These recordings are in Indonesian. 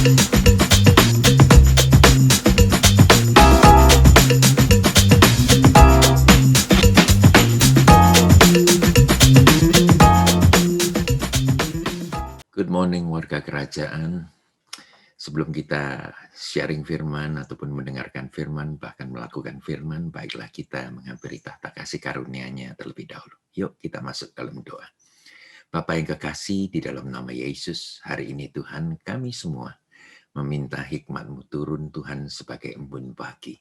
Good morning warga kerajaan. Sebelum kita sharing firman ataupun mendengarkan firman, bahkan melakukan firman, baiklah kita menghampiri tahta kasih karunia-Nya terlebih dahulu. Yuk kita masuk dalam doa. Bapa yang kekasih, di dalam nama Yesus, hari ini Tuhan, kami semua meminta hikmat-Mu turun Tuhan sebagai embun pagi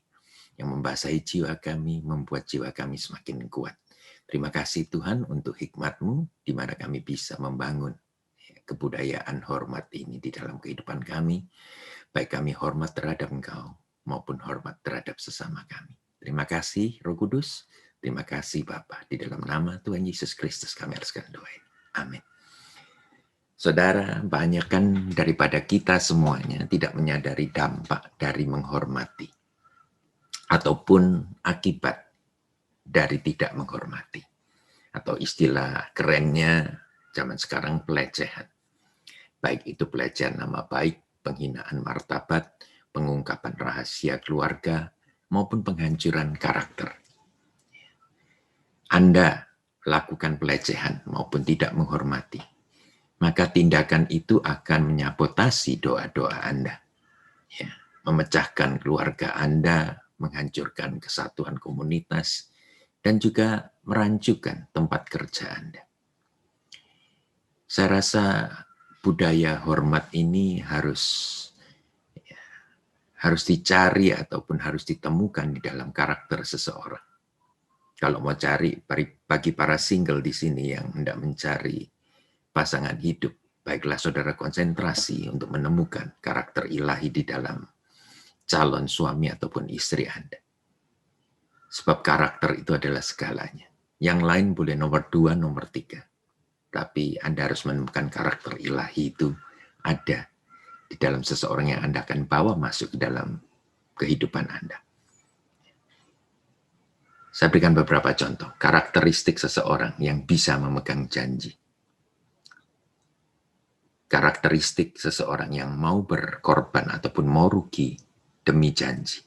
yang membasahi jiwa kami, membuat jiwa kami semakin kuat. Terima kasih Tuhan untuk hikmat-Mu, di mana kami bisa membangun kebudayaan hormat ini di dalam kehidupan kami, baik kami hormat terhadap Engkau maupun hormat terhadap sesama kami. Terima kasih Roh Kudus, terima kasih Bapa, di dalam nama Tuhan Yesus Kristus kami haruskan doa ini. Amin. Saudara, banyakkan daripada kita semuanya tidak menyadari dampak dari menghormati ataupun akibat dari tidak menghormati, atau istilah kerennya zaman sekarang pelecehan. Baik itu pelecehan nama baik, penghinaan martabat, pengungkapan rahasia keluarga, maupun penghancuran karakter. Anda lakukan pelecehan maupun tidak menghormati, maka tindakan itu akan menyabotasi doa-doa Anda. Ya, memecahkan keluarga Anda, menghancurkan kesatuan komunitas, dan juga merancukan tempat kerja Anda. Saya rasa budaya hormat ini harus dicari ataupun harus ditemukan di dalam karakter seseorang. Kalau mau cari, bagi para single di sini yang hendak mencari pasangan hidup, baiklah saudara konsentrasi untuk menemukan karakter ilahi di dalam calon suami ataupun istri Anda. Sebab karakter itu adalah segalanya. Yang lain boleh nomor 2, nomor 3. Tapi Anda harus menemukan karakter ilahi itu ada di dalam seseorang yang Anda akan bawa masuk ke dalam kehidupan Anda. Saya berikan beberapa contoh. Karakteristik seseorang yang bisa memegang janji. Karakteristik seseorang yang mau berkorban ataupun mau rugi demi janji.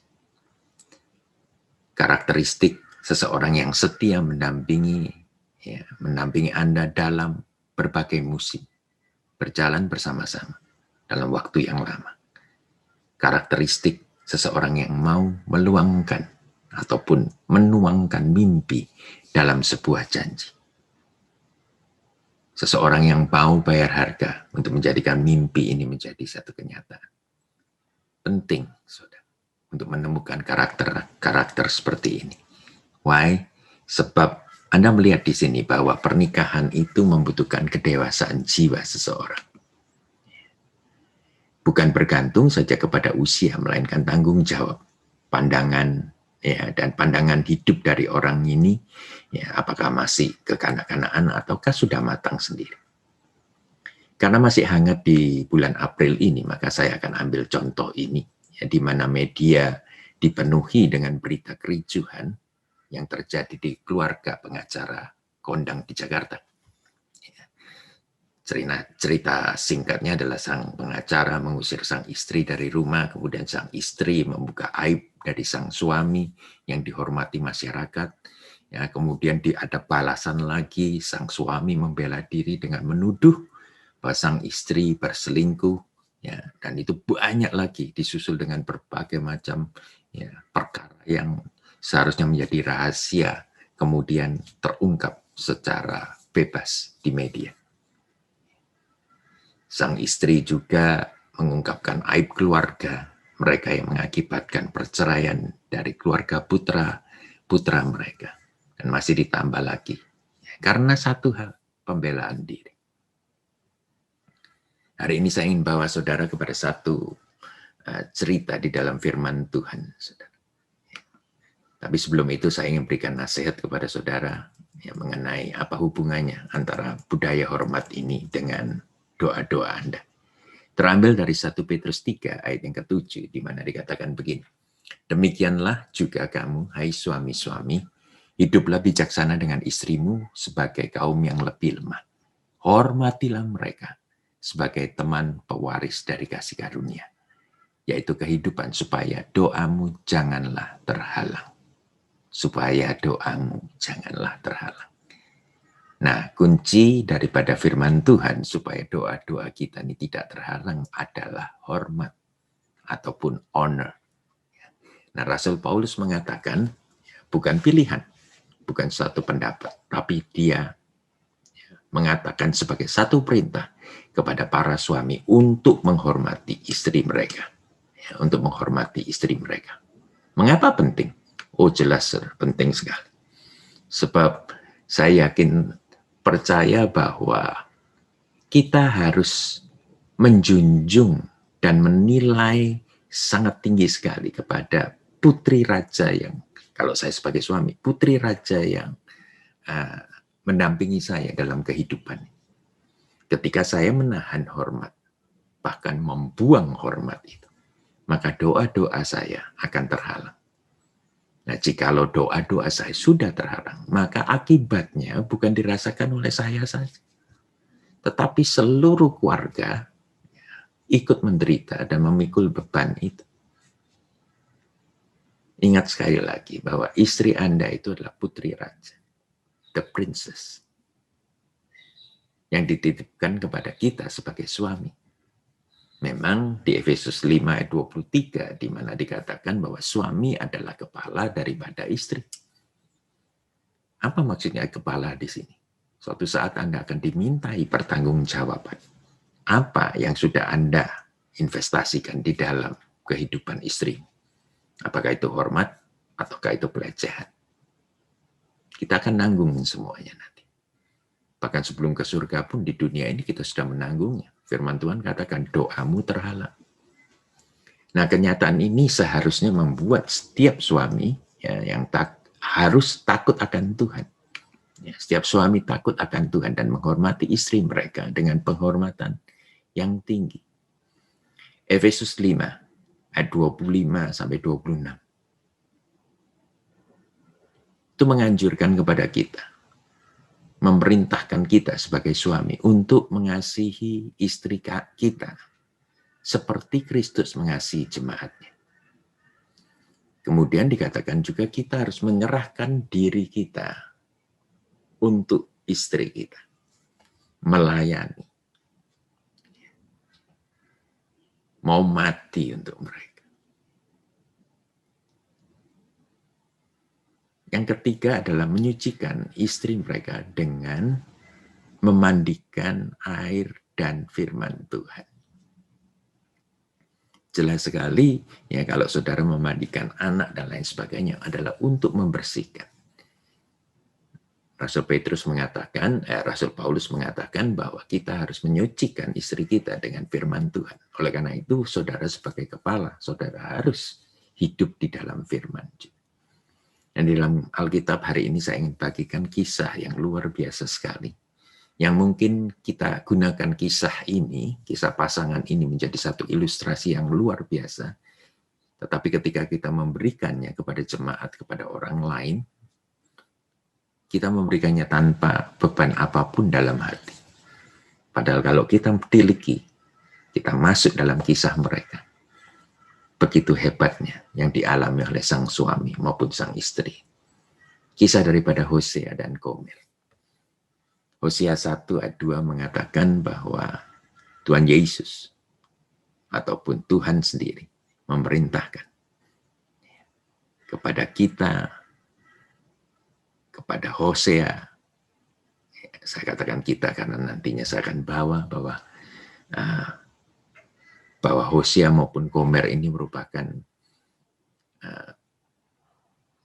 Karakteristik seseorang yang setia mendampingi Anda dalam berbagai musim, berjalan bersama-sama dalam waktu yang lama. Karakteristik seseorang yang mau meluangkan ataupun menuangkan mimpi dalam sebuah janji. Seseorang yang mau bayar harga untuk menjadikan mimpi ini menjadi satu kenyataan. Penting, saudara, untuk menemukan karakter seperti ini. Why? Sebab Anda melihat di sini bahwa pernikahan itu membutuhkan kedewasaan jiwa seseorang. Bukan bergantung saja kepada usia, melainkan tanggung jawab, pandangan dan pandangan hidup dari orang ini, apakah masih kekanak-kanakan ataukah sudah matang sendiri. Karena masih hangat di bulan April ini, maka saya akan ambil contoh ini, di mana media dipenuhi dengan berita kericuhan yang terjadi di keluarga pengacara kondang di Jakarta. Cerita singkatnya adalah sang pengacara mengusir sang istri dari rumah, kemudian sang istri membuka aib dari sang suami yang dihormati masyarakat. Ya, kemudian ada balasan lagi, sang suami membela diri dengan menuduh bahwa sang istri berselingkuh. Ya, dan itu banyak lagi disusul dengan berbagai macam perkara yang seharusnya menjadi rahasia, kemudian terungkap secara bebas di media. Sang istri juga mengungkapkan aib keluarga mereka yang mengakibatkan perceraian dari keluarga putra mereka. Dan masih ditambah lagi, karena satu hal, pembelaan diri. Hari ini saya ingin bawa saudara kepada satu cerita di dalam firman Tuhan, saudara. Tapi sebelum itu saya ingin berikan nasihat kepada saudara mengenai apa hubungannya antara budaya hormat ini dengan doa-doa Anda. Terambil dari 1 Petrus 3 ayat yang ke-7, di mana dikatakan begini. Demikianlah juga kamu, hai suami-suami, hiduplah bijaksana dengan istrimu sebagai kaum yang lebih lemah. Hormatilah mereka, sebagai teman pewaris dari kasih karunia, yaitu kehidupan, supaya doamu janganlah terhalang. Supaya doamu janganlah terhalang. Nah, kunci daripada firman Tuhan supaya doa-doa kita ini tidak terhalang adalah hormat ataupun honor. Nah, Rasul Paulus mengatakan bukan pilihan, bukan suatu pendapat, tapi dia mengatakan sebagai satu perintah kepada para suami untuk menghormati istri mereka. Untuk menghormati istri mereka. Mengapa penting? Oh, jelas, penting sekali. Sebab saya yakin percaya bahwa kita harus menjunjung dan menilai sangat tinggi sekali kepada putri raja yang, kalau saya sebagai suami, putri raja yang mendampingi saya dalam kehidupan. Ketika saya menahan hormat, bahkan membuang hormat itu, maka doa-doa saya akan terhalang. Nah, jikalau doa-doa saya sudah terhalang, maka akibatnya bukan dirasakan oleh saya saja, tetapi seluruh keluarga ikut menderita dan memikul beban itu. Ingat sekali lagi bahwa istri Anda itu adalah putri raja, the princess, yang dititipkan kepada kita sebagai suami. Memang di Efesus 5 ayat 23, di mana dikatakan bahwa suami adalah kepala daripada istri. Apa maksudnya kepala di sini? Suatu saat Anda akan dimintai pertanggungjawaban. Apa yang sudah Anda investasikan di dalam kehidupan istri? Apakah itu hormat ataukah itu pelecehan? Kita akan nanggung semuanya nanti. Bahkan sebelum ke surga pun di dunia ini kita sudah menanggungnya. Firman Tuhan katakan doamu terhalang. Nah, kenyataan ini seharusnya membuat setiap suami yang harus takut akan Tuhan. Ya, setiap suami takut akan Tuhan dan menghormati istri mereka dengan penghormatan yang tinggi. Efesus 5 ayat 25 sampai 26. Itu menganjurkan kepada kita, memerintahkan kita sebagai suami untuk mengasihi istri kita seperti Kristus mengasihi jemaatnya. Kemudian dikatakan juga kita harus menyerahkan diri kita untuk istri kita, melayani, mau mati untuk mereka. Yang ketiga adalah menyucikan istri mereka dengan memandikan air dan firman Tuhan. Jelas sekali ya, kalau saudara memandikan anak dan lain sebagainya adalah untuk membersihkan. Rasul Paulus mengatakan bahwa kita harus menyucikan istri kita dengan firman Tuhan. Oleh karena itu, saudara sebagai kepala, saudara harus hidup di dalam firman. Dan di dalam Alkitab hari ini saya ingin bagikan kisah yang luar biasa sekali. Yang mungkin kita gunakan kisah ini, kisah pasangan ini menjadi satu ilustrasi yang luar biasa. Tetapi ketika kita memberikannya kepada jemaat, kepada orang lain, kita memberikannya tanpa beban apapun dalam hati. Padahal kalau kita teliti, kita masuk dalam kisah mereka. Begitu hebatnya yang dialami oleh sang suami maupun sang istri. Kisah daripada Hosea dan Gomer. Hosea 1 ayat 2 mengatakan bahwa Tuhan Yesus ataupun Tuhan sendiri memerintahkan kepada kita, kepada Hosea, saya katakan kita karena nantinya saya akan bawa bahwa Hosea maupun Gomer ini merupakan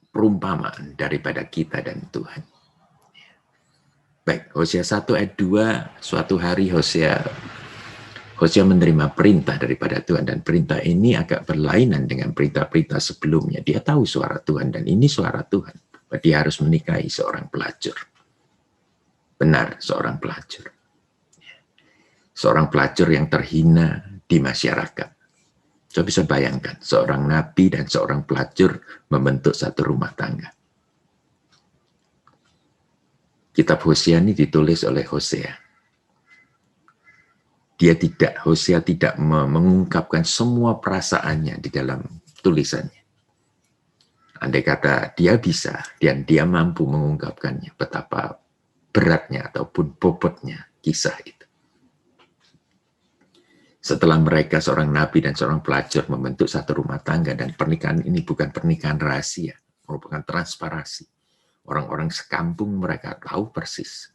perumpamaan daripada kita dan Tuhan. Baik, Hosea 1 ayat 2, suatu hari Hosea menerima perintah daripada Tuhan, dan perintah ini agak berlainan dengan perintah-perintah sebelumnya. Dia tahu suara Tuhan dan ini suara Tuhan. Dia harus menikahi seorang pelacur. Benar, seorang pelacur. Seorang pelacur yang terhina di masyarakat. Coba bisa bayangkan, seorang nabi dan seorang pelacur membentuk satu rumah tangga. Kitab Hosea ini ditulis oleh Hosea. Hosea tidak mengungkapkan semua perasaannya di dalam tulisannya. Andai kata dia bisa dan dia mampu mengungkapkannya, betapa beratnya ataupun bobotnya kisah itu. Setelah mereka seorang nabi dan seorang pelajar membentuk satu rumah tangga, dan pernikahan ini bukan pernikahan rahasia, merupakan transparasi. Orang-orang sekampung mereka tahu persis.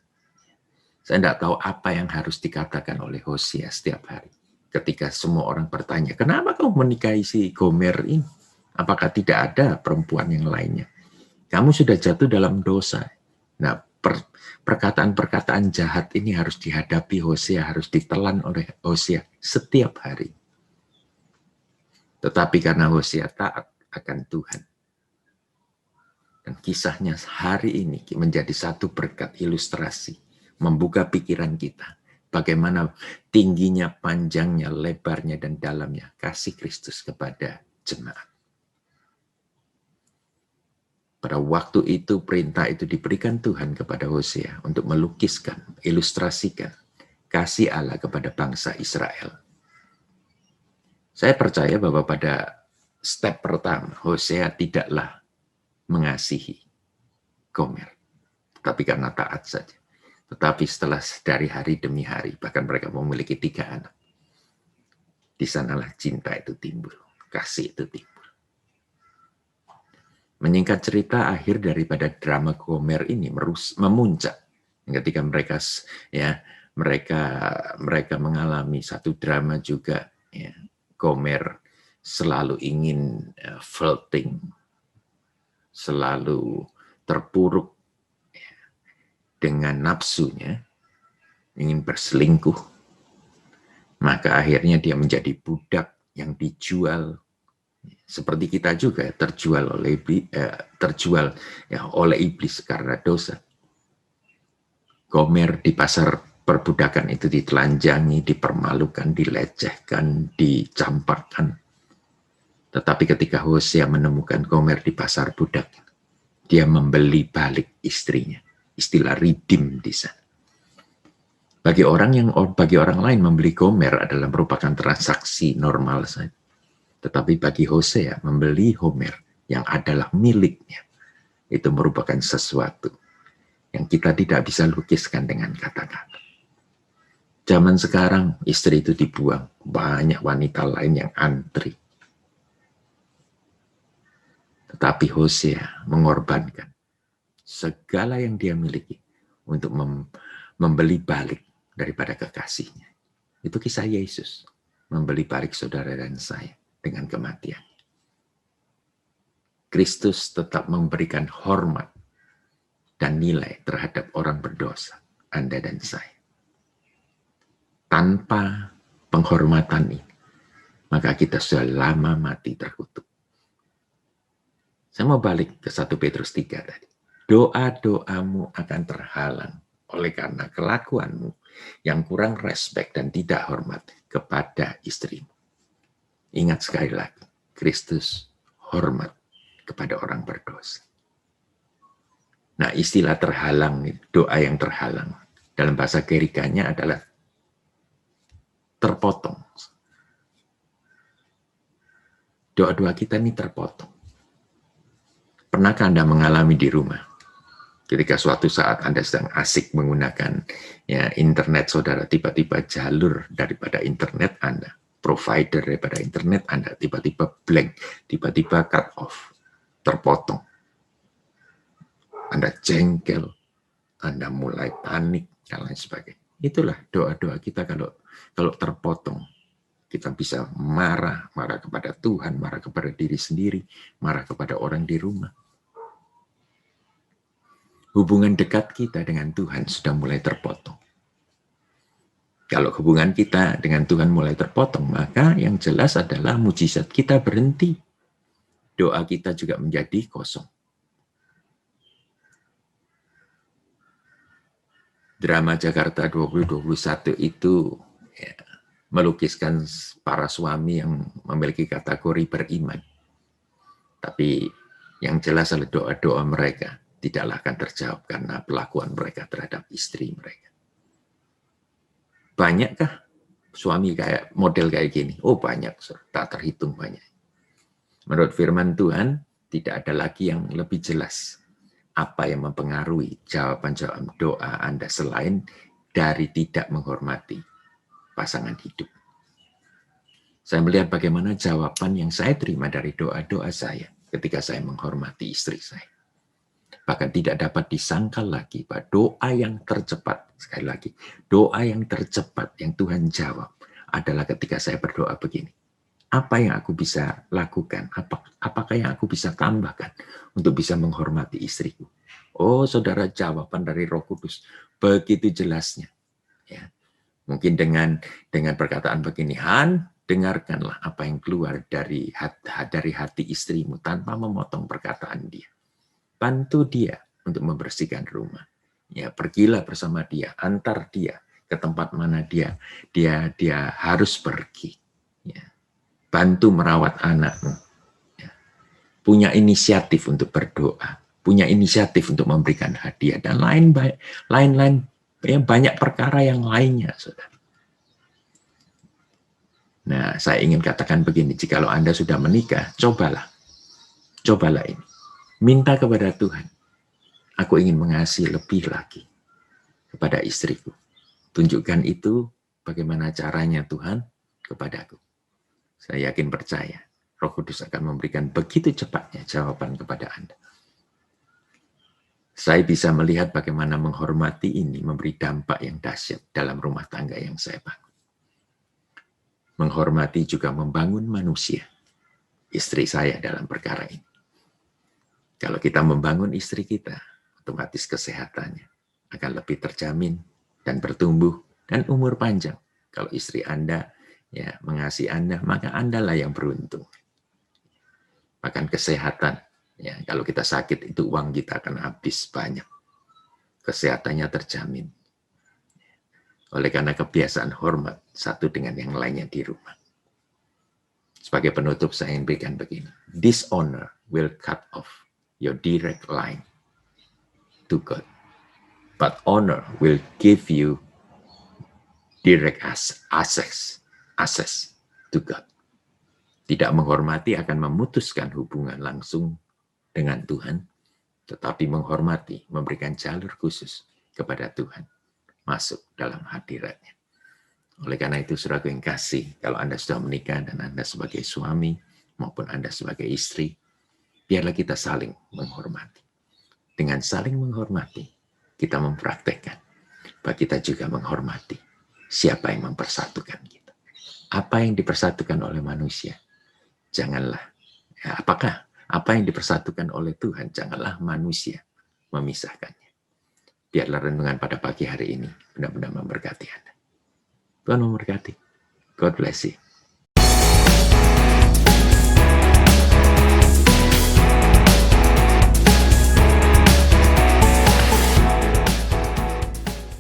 Saya tidak tahu apa yang harus dikatakan oleh Hosea setiap hari. Ketika semua orang bertanya, kenapa kamu menikahi si Gomer ini? Apakah tidak ada perempuan yang lainnya? Kamu sudah jatuh dalam dosa. Nah, perkataan-perkataan jahat ini harus dihadapi Hosea, harus ditelan oleh Hosea setiap hari. Tetapi karena Hosea taat akan Tuhan, dan kisahnya hari ini menjadi satu berkat ilustrasi, membuka pikiran kita, bagaimana tingginya, panjangnya, lebarnya, dan dalamnya kasih Kristus kepada jemaat. Pada waktu itu perintah itu diberikan Tuhan kepada Hosea untuk melukiskan, ilustrasikan kasih Allah kepada bangsa Israel. Saya percaya bahwa pada step pertama Hosea tidaklah mengasihi Gomer, tapi karena taat saja. Tetapi setelah dari hari demi hari, bahkan mereka memiliki 3 anak, di sanalah cinta itu timbul, kasih itu timbul. Menyingkat cerita, akhir daripada drama Gomer ini memuncak ketika mereka mengalami satu drama juga, ya. Gomer selalu ingin flirting, selalu terpuruk dengan nafsunya, ingin berselingkuh. Maka akhirnya dia menjadi budak yang dijual. Seperti kita juga terjual oleh iblis karena dosa. Gomer di pasar perbudakan itu ditelanjangi, dipermalukan, dilecehkan, dicampakkan. Tetapi ketika Hosea menemukan Gomer di pasar budak, dia membeli balik istrinya. Istilah redeem di sana. Bagi orang lain membeli Gomer adalah merupakan transaksi normal saja. Tetapi bagi Hosea, membeli Gomer yang adalah miliknya, itu merupakan sesuatu yang kita tidak bisa lukiskan dengan kata-kata. Zaman sekarang, istri itu dibuang, banyak wanita lain yang antri. Tetapi Hosea mengorbankan segala yang dia miliki untuk membeli balik daripada kekasihnya. Itu kisah Yesus, membeli balik saudara dan saya dengan kematian. Kristus tetap memberikan hormat dan nilai terhadap orang berdosa, Anda dan saya. Tanpa penghormatan ini, maka kita sudah lama mati terkutuk. Saya mau balik ke 1 Petrus 3 tadi. Doa-doamu akan terhalang oleh karena kelakuanmu yang kurang respek dan tidak hormat kepada istrimu. Ingat sekali lagi, Kristus hormat kepada orang berdosa. Nah, istilah terhalang, doa yang terhalang, dalam bahasa Gerikanya adalah terpotong. Doa-doa kita ini terpotong. Pernahkah Anda mengalami di rumah? Ketika suatu saat Anda sedang asik menggunakan internet saudara, tiba-tiba jalur daripada internet Anda, provider daripada internet Anda, tiba-tiba blank, tiba-tiba cut off, terpotong. Anda jengkel, Anda mulai panik, dan lain sebagainya. Itulah doa-doa kita kalau terpotong. Kita bisa marah kepada Tuhan, marah kepada diri sendiri, marah kepada orang di rumah. Hubungan dekat kita dengan Tuhan sudah mulai terpotong. Kalau hubungan kita dengan Tuhan mulai terpotong, maka yang jelas adalah mujizat kita berhenti. Doa kita juga menjadi kosong. Drama Jakarta 2021 itu melukiskan para suami yang memiliki kategori beriman. Tapi yang jelas adalah doa-doa mereka tidaklah akan terjawab karena pelakuan mereka terhadap istri mereka. Banyakkah suami kayak model kayak gini? Oh banyak, tak terhitung banyak. Menurut firman Tuhan, tidak ada lagi yang lebih jelas apa yang mempengaruhi jawaban-jawaban doa Anda selain dari tidak menghormati pasangan hidup. Saya melihat bagaimana jawaban yang saya terima dari doa-doa saya ketika saya menghormati istri saya. Bahkan tidak dapat disangkal lagi bahwa doa yang tercepat, sekali lagi, doa yang tercepat yang Tuhan jawab adalah ketika saya berdoa begini. Apa yang aku bisa lakukan? Apakah yang aku bisa tambahkan untuk bisa menghormati istriku? Oh, saudara, jawaban dari Roh Kudus begitu jelasnya. Ya. Mungkin dengan perkataan begini, Han, dengarkanlah apa yang keluar dari hati istrimu tanpa memotong perkataan dia. Bantu dia untuk membersihkan rumah. Ya, pergilah bersama dia, antar dia ke tempat mana dia harus pergi. Ya. Bantu merawat anakmu. Ya. Punya inisiatif untuk berdoa, punya inisiatif untuk memberikan hadiah dan lain-lain ya, banyak perkara yang lainnya, saudara. Nah, saya ingin katakan begini, jikalau Anda sudah menikah, cobalah ini. Minta kepada Tuhan, aku ingin mengasihi lebih lagi kepada istriku. Tunjukkan itu bagaimana caranya Tuhan kepadaku. Saya yakin percaya, Roh Kudus akan memberikan begitu cepatnya jawaban kepada Anda. Saya bisa melihat bagaimana menghormati ini memberi dampak yang dahsyat dalam rumah tangga yang saya bangun. Menghormati juga membangun manusia, istri saya dalam perkara ini. Kalau kita membangun istri kita, otomatis kesehatannya akan lebih terjamin dan bertumbuh dan umur panjang. Kalau istri Anda ya mengasihi Anda, maka Andalah yang beruntung. Bahkan kesehatan, ya kalau kita sakit itu uang kita akan habis banyak. Kesehatannya terjamin. Oleh karena kebiasaan hormat satu dengan yang lainnya di rumah. Sebagai penutup saya ingin berikan begini. Dishonor will cut off your direct line to God. But honor will give you direct access to God. Tidak menghormati akan memutuskan hubungan langsung dengan Tuhan, tetapi menghormati memberikan jalur khusus kepada Tuhan masuk dalam hadiratnya. Oleh karena itu, saudaraku yang kasih, kalau Anda sudah menikah dan Anda sebagai suami maupun Anda sebagai istri, biarlah kita saling menghormati. Dengan saling menghormati, kita mempraktekkan bahwa kita juga menghormati siapa yang mempersatukan kita. Apa yang dipersatukan oleh manusia, janganlah. Ya, apa yang dipersatukan oleh Tuhan, janganlah manusia memisahkannya. Biarlah renungan pada pagi hari ini benar-benar memberkati Anda. Tuhan memberkati. God bless you.